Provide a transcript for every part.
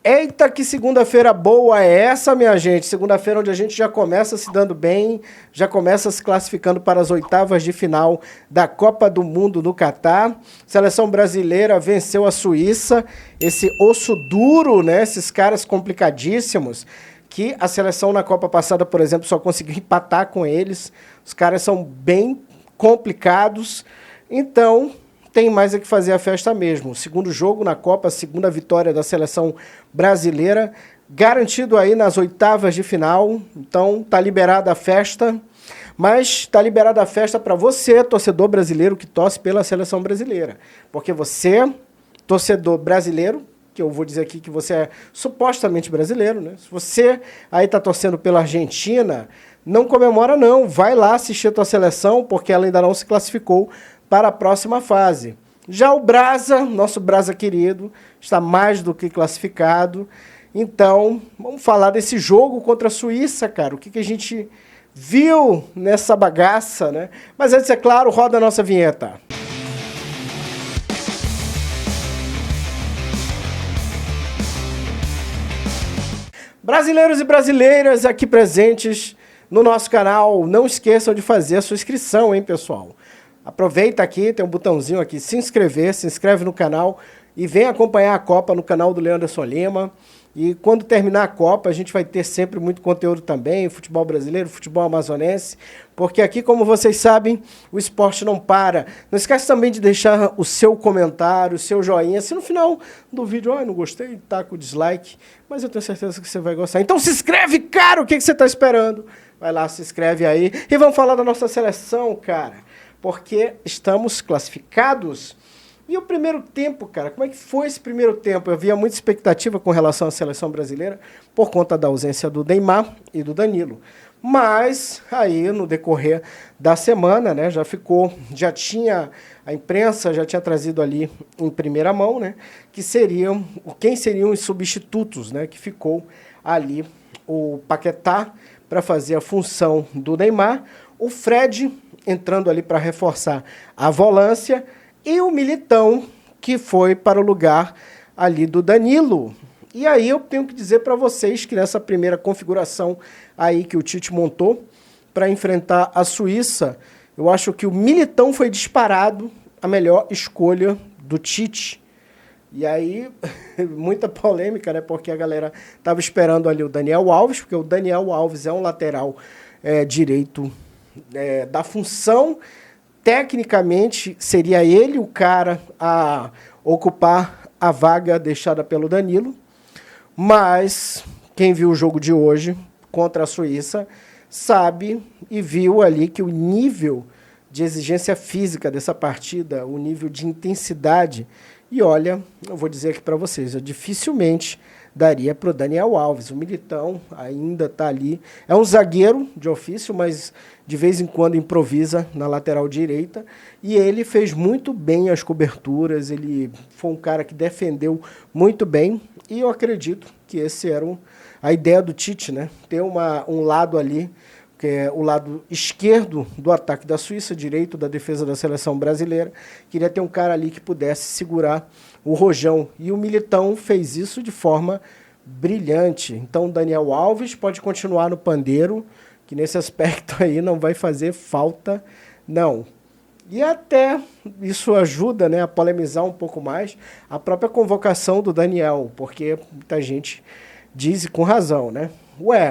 Eita, que segunda-feira boa é essa, minha gente? Segunda-feira onde a gente já começa se dando bem, já começa se classificando para as oitavas de final da Copa do Mundo no Catar. Seleção brasileira venceu a Suíça, esse osso duro, né? Esses caras complicadíssimos, que a seleção na Copa passada, por exemplo, só conseguiu empatar com eles. Os caras são bem complicados, então tem mais é que fazer a festa mesmo. Segundo jogo na Copa, segunda vitória da seleção brasileira, garantido aí nas oitavas de final. Então tá liberada a festa, mas tá liberada a festa para você, torcedor brasileiro que torce pela seleção brasileira. Porque você, torcedor brasileiro, que eu vou dizer aqui que você é supostamente brasileiro, né? Se você aí tá torcendo pela Argentina, não comemora não, vai lá assistir a tua seleção, porque ela ainda não se classificou para a próxima fase. Já o Brasa, nosso Brasa querido, está mais do que classificado. Então, vamos falar desse jogo contra a Suíça, cara. O que a gente viu nessa bagaça, né? Mas antes, é claro, roda a nossa vinheta. Brasileiros e brasileiras aqui presentes no nosso canal, não esqueçam de fazer a sua inscrição, hein, pessoal? Aproveita aqui, tem um botãozinho aqui, se inscreve no canal e vem acompanhar a Copa no canal do Leanderson Lima. E quando terminar a Copa, a gente vai ter sempre muito conteúdo também, futebol brasileiro, futebol amazonense, porque aqui, como vocês sabem, o esporte não para. Não esquece também de deixar o seu comentário, o seu joinha. Se no final do vídeo, não gostei, taca o dislike, mas eu tenho certeza que você vai gostar. Então se inscreve, cara, o que você está esperando? Vai lá, se inscreve aí. E vamos falar da nossa seleção, cara, porque estamos classificados. E o primeiro tempo, cara, como é que foi esse primeiro tempo? Eu havia muita expectativa com relação à seleção brasileira por conta da ausência do Neymar e do Danilo. Mas aí, no decorrer da semana, né, a imprensa já tinha trazido ali em primeira mão, né, quem seriam os substitutos, né, que ficou ali o Paquetá para fazer a função do Neymar, o Fred entrando ali para reforçar a volância, e o Militão, que foi para o lugar ali do Danilo. E aí eu tenho que dizer para vocês que nessa primeira configuração aí que o Tite montou para enfrentar a Suíça, eu acho que o Militão foi disparado a melhor escolha do Tite. E aí, muita polêmica, né? Porque a galera estava esperando ali o Daniel Alves, porque o Daniel Alves é um lateral direito da função. Tecnicamente, seria ele o cara a ocupar a vaga deixada pelo Danilo, mas quem viu o jogo de hoje contra a Suíça sabe e viu ali que o nível de exigência física dessa partida, o nível de intensidade, e olha, eu vou dizer aqui para vocês, eu dificilmente daria para o Daniel Alves. O Militão ainda está ali. É um zagueiro de ofício, mas de vez em quando improvisa na lateral direita. E ele fez muito bem as coberturas, ele foi um cara que defendeu muito bem. E eu acredito que esse era a ideia do Tite, né? Ter um lado ali, que é o lado esquerdo do ataque da Suíça, direito da defesa da seleção brasileira. Queria ter um cara ali que pudesse segurar o rojão. E o Militão fez isso de forma brilhante. Então, o Daniel Alves pode continuar no pandeiro, que nesse aspecto aí não vai fazer falta, não. E até isso ajuda, né, a polemizar um pouco mais a própria convocação do Daniel, porque muita gente diz, e com razão, né?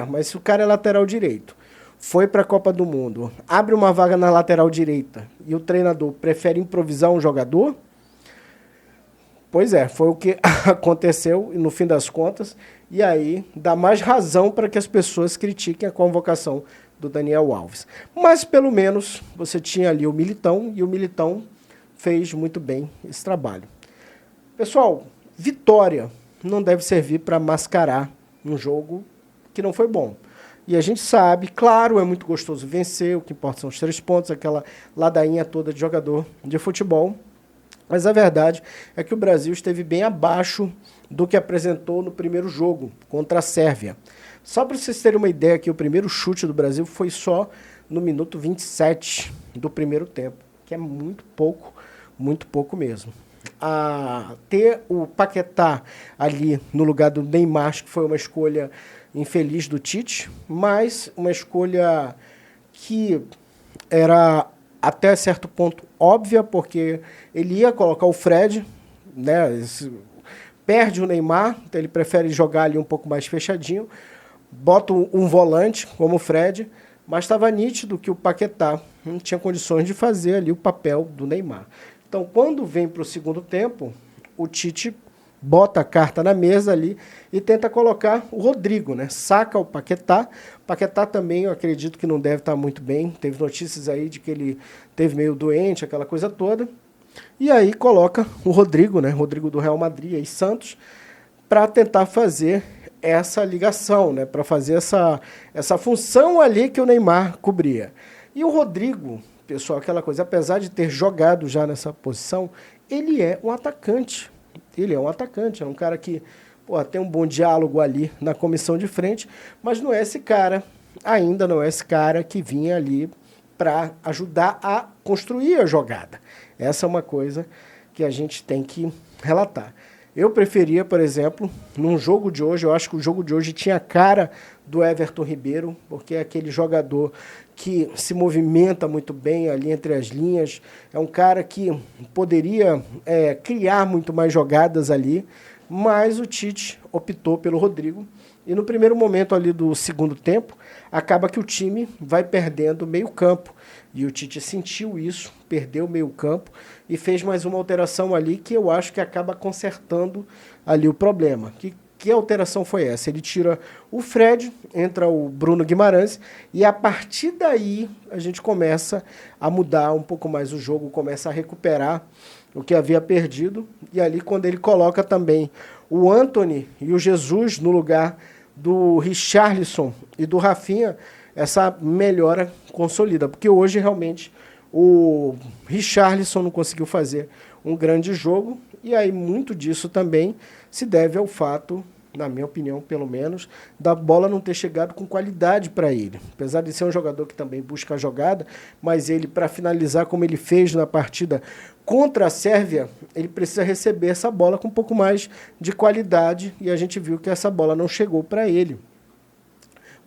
Mas se o cara é lateral direito, foi para a Copa do Mundo, abre uma vaga na lateral direita e o treinador prefere improvisar um jogador? Pois é, foi o que aconteceu no fim das contas, e aí dá mais razão para que as pessoas critiquem a convocação do Daniel Alves. Mas pelo menos você tinha ali o Militão, e o Militão fez muito bem esse trabalho. Pessoal, vitória não deve servir para mascarar um jogo que não foi bom. E a gente sabe, claro, é muito gostoso vencer, o que importa são os 3 pontos, aquela ladainha toda de jogador de futebol. Mas a verdade é que o Brasil esteve bem abaixo do que apresentou no primeiro jogo, contra a Sérvia. Só para vocês terem uma ideia que o primeiro chute do Brasil foi só no minuto 27 do primeiro tempo, que é muito pouco mesmo. a ter o Paquetá ali no lugar do Neymar, acho que foi uma escolha infeliz do Tite, mas uma escolha que era até certo ponto óbvia, porque ele ia colocar o Fred, né? Perde o Neymar, então ele prefere jogar ali um pouco mais fechadinho, bota um volante como o Fred, mas estava nítido que o Paquetá não tinha condições de fazer ali o papel do Neymar. Então, quando vem para o segundo tempo, o Tite bota a carta na mesa ali e tenta colocar o Rodrigo, né? Saca o Paquetá. Paquetá também, eu acredito que não deve estar muito bem. Teve notícias aí de que ele teve meio doente, aquela coisa toda. E aí coloca o Rodrigo, né? Rodrigo do Real Madrid e Santos, para tentar fazer essa ligação, né? Para fazer essa função ali que o Neymar cobria. E o Rodrigo, pessoal, aquela coisa, apesar de ter jogado já nessa posição, ele é um atacante. Ele é um atacante, é um cara que tem um bom diálogo ali na comissão de frente, mas não é esse cara, ainda não é esse cara que vinha ali para ajudar a construir a jogada. Essa é uma coisa que a gente tem que relatar. Eu preferia, por exemplo, num jogo de hoje, eu acho que o jogo de hoje tinha a cara do Everton Ribeiro, porque é aquele jogador que se movimenta muito bem ali entre as linhas, é um cara que poderia criar muito mais jogadas ali, mas o Tite optou pelo Rodrigo. E no primeiro momento ali do segundo tempo, acaba que o time vai perdendo meio campo. E o Tite sentiu isso, perdeu meio campo e fez mais uma alteração ali que eu acho que acaba consertando ali o problema. Que alteração foi essa? Ele tira o Fred, entra o Bruno Guimarães e a partir daí a gente começa a mudar um pouco mais o jogo, começa a recuperar o que havia perdido. E ali quando ele coloca também o Antony e o Jesus no lugar do Richarlison e do Rafinha, essa melhora consolida, porque hoje realmente o Richarlison não conseguiu fazer um grande jogo, e aí muito disso também se deve ao fato, na minha opinião pelo menos, da bola não ter chegado com qualidade para ele. Apesar de ser um jogador que também busca a jogada, mas ele, para finalizar como ele fez na partida contra a Sérvia, ele precisa receber essa bola com um pouco mais de qualidade, e a gente viu que essa bola não chegou para ele.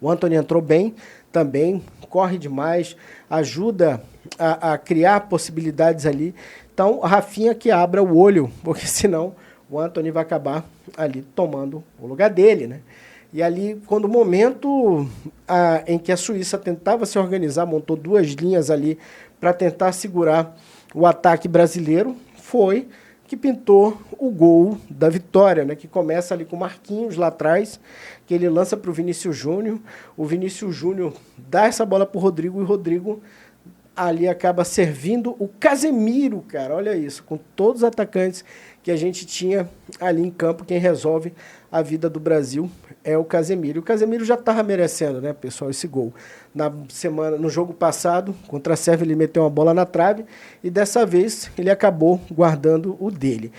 O Antony entrou bem também, corre demais, ajuda a criar possibilidades ali. Então, a Rafinha que abra o olho, porque senão o Antony vai acabar ali tomando o lugar dele, né? E ali, quando o momento em que a Suíça tentava se organizar, montou duas linhas ali para tentar segurar o ataque brasileiro, foi que pintou o gol da vitória, né? Que começa ali com o Marquinhos lá atrás, que ele lança para o Vinícius Júnior. O Vinícius Júnior dá essa bola para o Rodrigo e o Rodrigo ali acaba servindo o Casemiro, cara. Olha isso, com todos os atacantes que a gente tinha ali em campo, quem resolve a vida do Brasil é o Casemiro. E o Casemiro já estava merecendo, né, pessoal, esse gol. No jogo passado, contra a Sérvia, ele meteu uma bola na trave e dessa vez ele acabou guardando o dele.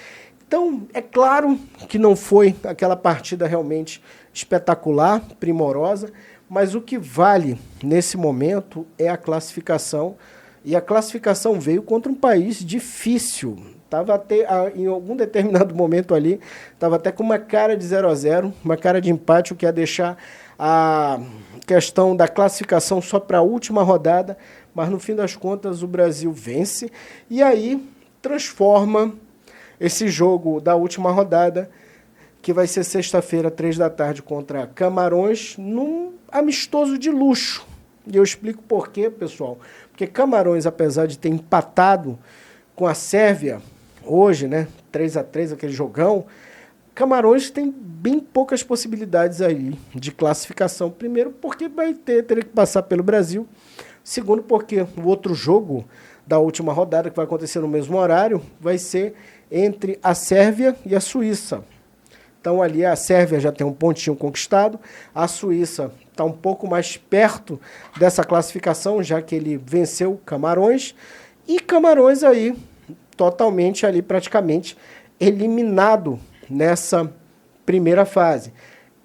Então, é claro que não foi aquela partida realmente espetacular, primorosa, mas o que vale nesse momento é a classificação, e a classificação veio contra um país difícil. Tava até, em algum determinado momento ali, estava até com uma cara de 0-0, uma cara de empate, o que ia deixar a questão da classificação só para a última rodada, mas no fim das contas o Brasil vence e aí transforma esse jogo da última rodada, que vai ser sexta-feira, 15h, contra Camarões, num amistoso de luxo. E eu explico por quê, pessoal. Porque Camarões, apesar de ter empatado com a Sérvia hoje, né, 3-3, aquele jogão, Camarões tem bem poucas possibilidades aí de classificação. Primeiro, porque teria que passar pelo Brasil. Segundo, porque o outro jogo da última rodada, que vai acontecer no mesmo horário, vai ser entre a Sérvia e a Suíça. Então, ali a Sérvia já tem um pontinho conquistado, a Suíça está um pouco mais perto dessa classificação, já que ele venceu Camarões, e Camarões aí totalmente ali praticamente eliminado nessa primeira fase.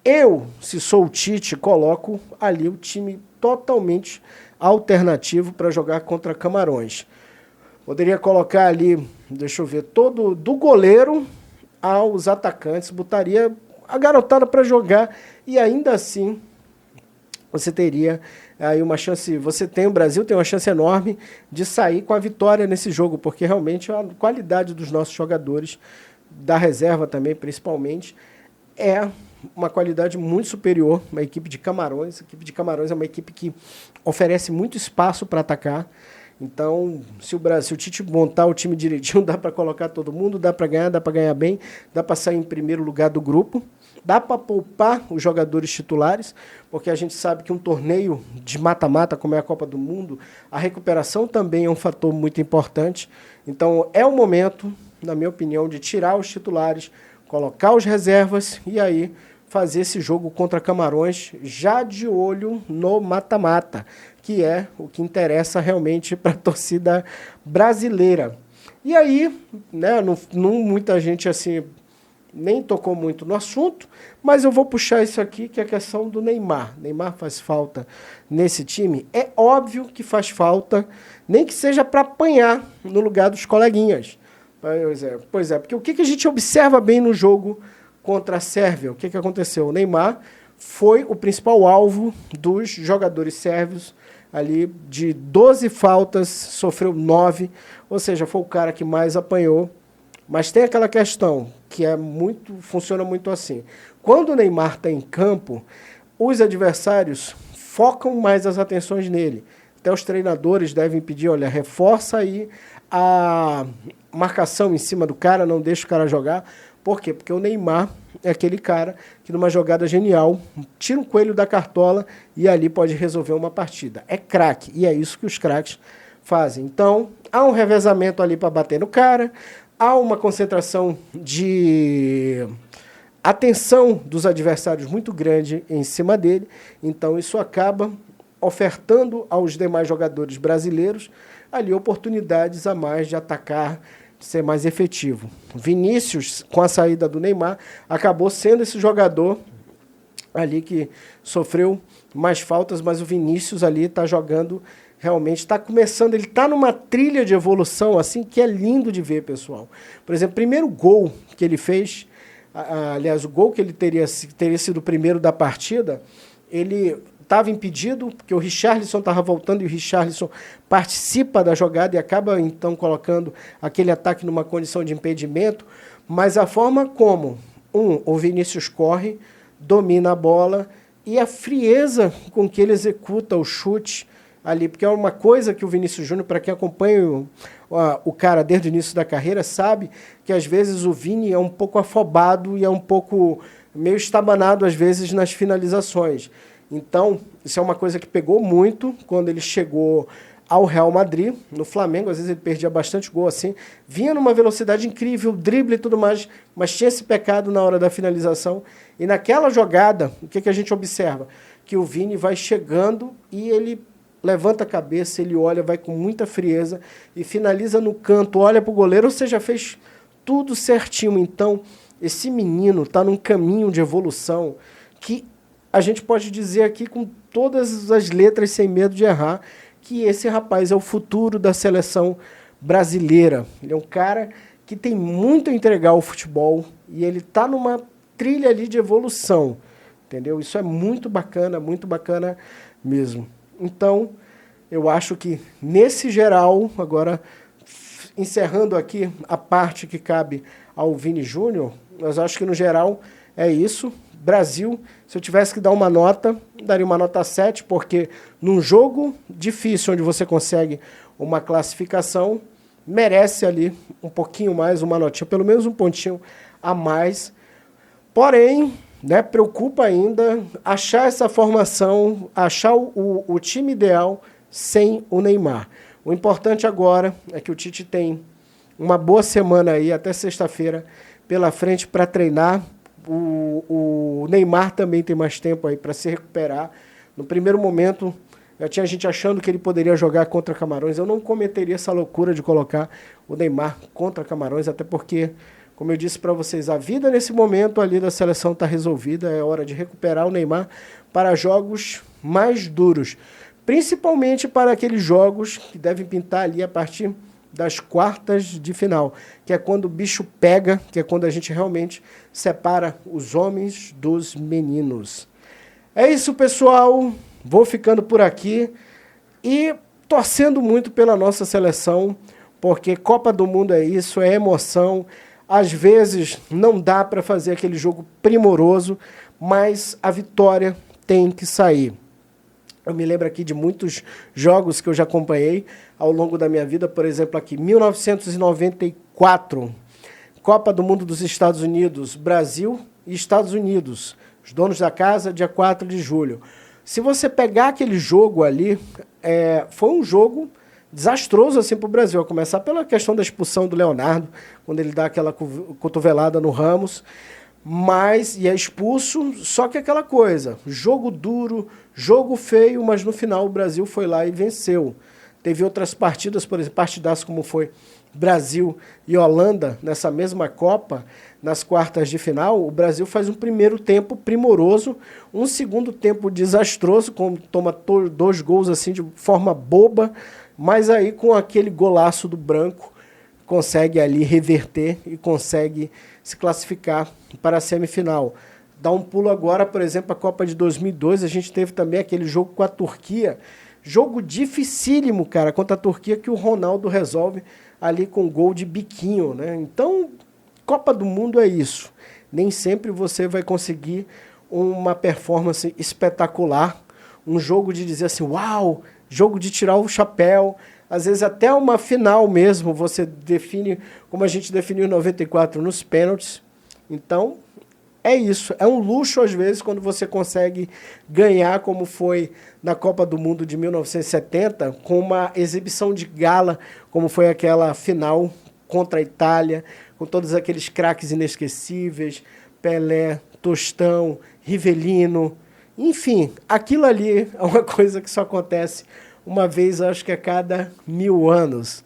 Eu, se sou o Tite, coloco ali o time totalmente alternativo para jogar contra Camarões. Poderia colocar ali, deixa eu ver, todo do goleiro aos atacantes, botaria a garotada para jogar e ainda assim você teria aí uma chance, o Brasil tem uma chance enorme de sair com a vitória nesse jogo, porque realmente a qualidade dos nossos jogadores, da reserva também principalmente, é uma qualidade muito superior, uma equipe de Camarões. A equipe de Camarões é uma equipe que oferece muito espaço para atacar. Então, se o Tite montar o time direitinho, dá para colocar todo mundo, dá para ganhar bem, dá para sair em primeiro lugar do grupo, dá para poupar os jogadores titulares, porque a gente sabe que um torneio de mata-mata, como é a Copa do Mundo, a recuperação também é um fator muito importante. Então, é o momento, na minha opinião, de tirar os titulares, colocar os reservas e aí fazer esse jogo contra Camarões já de olho no mata-mata, que é o que interessa realmente para a torcida brasileira. E aí, né, não muita gente assim nem tocou muito no assunto, mas eu vou puxar isso aqui, que é a questão do Neymar. Neymar faz falta nesse time? É óbvio que faz falta, nem que seja para apanhar no lugar dos coleguinhas. Pois é, porque o que a gente observa bem no jogo contra a Sérvia? O que aconteceu? O Neymar foi o principal alvo dos jogadores sérvios, ali de 12 faltas, sofreu 9, ou seja, foi o cara que mais apanhou. Mas tem aquela questão que funciona muito assim. Quando o Neymar está em campo, os adversários focam mais as atenções nele. Até os treinadores devem pedir, olha, reforça aí a marcação em cima do cara, não deixa o cara jogar. Por quê? Porque o Neymar é aquele cara que numa jogada genial tira um coelho da cartola e ali pode resolver uma partida. É craque, e é isso que os craques fazem. Então, há um revezamento ali para bater no cara, há uma concentração de atenção dos adversários muito grande em cima dele, então isso acaba ofertando aos demais jogadores brasileiros ali oportunidades a mais de atacar, de ser mais efetivo. Vinícius, com a saída do Neymar, acabou sendo esse jogador ali que sofreu mais faltas, mas o Vinícius ali está jogando realmente, está começando, ele está numa trilha de evolução assim que é lindo de ver, pessoal. Por exemplo, o primeiro gol que ele fez, aliás, o gol que ele teria sido o primeiro da partida, ele estava impedido, porque o Richarlison estava voltando e o Richarlison participa da jogada e acaba, então, colocando aquele ataque numa condição de impedimento, mas a forma como, o Vinícius corre, domina a bola e a frieza com que ele executa o chute ali, porque é uma coisa que o Vinícius Júnior, para quem acompanha o cara desde o início da carreira, sabe que às vezes o Vini é um pouco afobado e é um pouco meio estabanado às vezes nas finalizações. Então, isso é uma coisa que pegou muito quando ele chegou ao Real Madrid. No Flamengo, às vezes ele perdia bastante gol assim. Vinha numa velocidade incrível, drible e tudo mais, mas tinha esse pecado na hora da finalização. E naquela jogada, o que a gente observa? Que o Vini vai chegando e ele levanta a cabeça, ele olha, vai com muita frieza e finaliza no canto, olha para o goleiro, ou seja, fez tudo certinho. Então, esse menino está num caminho de evolução que a gente pode dizer aqui com todas as letras, sem medo de errar, que esse rapaz é o futuro da seleção brasileira. Ele é um cara que tem muito a entregar ao futebol e ele está numa trilha ali de evolução, entendeu? Isso é muito bacana mesmo. Então, eu acho que nesse geral, agora encerrando aqui a parte que cabe ao Vini Júnior, mas acho que no geral é isso. Brasil, se eu tivesse que dar uma nota, daria uma nota 7, porque num jogo difícil, onde você consegue uma classificação, merece ali um pouquinho mais, uma notinha, pelo menos um pontinho a mais. Porém, né, preocupa ainda achar essa formação, achar o time ideal sem o Neymar. O importante agora é que o Tite tem uma boa semana aí, até sexta-feira, pela frente para treinar. O Neymar também tem mais tempo aí para se recuperar. No primeiro momento, já tinha gente achando que ele poderia jogar contra Camarões. Eu não cometeria essa loucura de colocar o Neymar contra Camarões, até porque, como eu disse para vocês, a vida nesse momento ali da seleção está resolvida. É hora de recuperar o Neymar para jogos mais duros, principalmente para aqueles jogos que devem pintar ali a partir das quartas de final, que é quando o bicho pega, que é quando a gente realmente separa os homens dos meninos. É isso, pessoal. Vou ficando por aqui e torcendo muito pela nossa seleção, porque Copa do Mundo é isso, é emoção. Às vezes não dá para fazer aquele jogo primoroso, mas a vitória tem que sair. Eu me lembro aqui de muitos jogos que eu já acompanhei ao longo da minha vida, por exemplo, aqui, 1994, Copa do Mundo dos Estados Unidos, Brasil e Estados Unidos, os donos da casa, dia 4 de julho. Se você pegar aquele jogo ali, foi um jogo desastroso assim para o Brasil, a começar pela questão da expulsão do Leonardo, quando ele dá aquela cotovelada no Ramos, e é expulso, só que aquela coisa, jogo duro, jogo feio, mas no final o Brasil foi lá e venceu. Teve outras partidas, por exemplo, partidaço como foi Brasil e Holanda, nessa mesma Copa, nas quartas de final, o Brasil faz um primeiro tempo primoroso, um segundo tempo desastroso, como toma 2 gols assim de forma boba, mas aí com aquele golaço do Branco, consegue ali reverter e consegue se classificar para a semifinal. Dá um pulo agora, por exemplo, a Copa de 2002, a gente teve também aquele jogo com a Turquia, jogo dificílimo, cara, contra a Turquia, que o Ronaldo resolve ali com gol de biquinho, né? Então, Copa do Mundo é isso. Nem sempre você vai conseguir uma performance espetacular, um jogo de dizer assim, uau, jogo de tirar o chapéu. Às vezes até uma final mesmo, você define, como a gente definiu em 94 nos pênaltis. Então, é isso. É um luxo, às vezes, quando você consegue ganhar, como foi na Copa do Mundo de 1970, com uma exibição de gala, como foi aquela final contra a Itália, com todos aqueles craques inesquecíveis, Pelé, Tostão, Rivelino. Enfim, aquilo ali é uma coisa que só acontece uma vez, acho que a cada 1000 anos.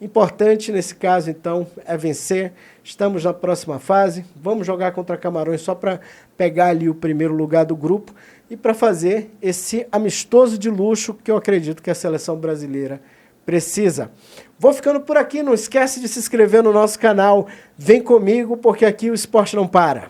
Importante nesse caso, então, é vencer. Estamos na próxima fase. Vamos jogar contra Camarões só para pegar ali o primeiro lugar do grupo e para fazer esse amistoso de luxo que eu acredito que a seleção brasileira precisa. Vou ficando por aqui. Não esquece de se inscrever no nosso canal. Vem comigo, porque aqui o esporte não para.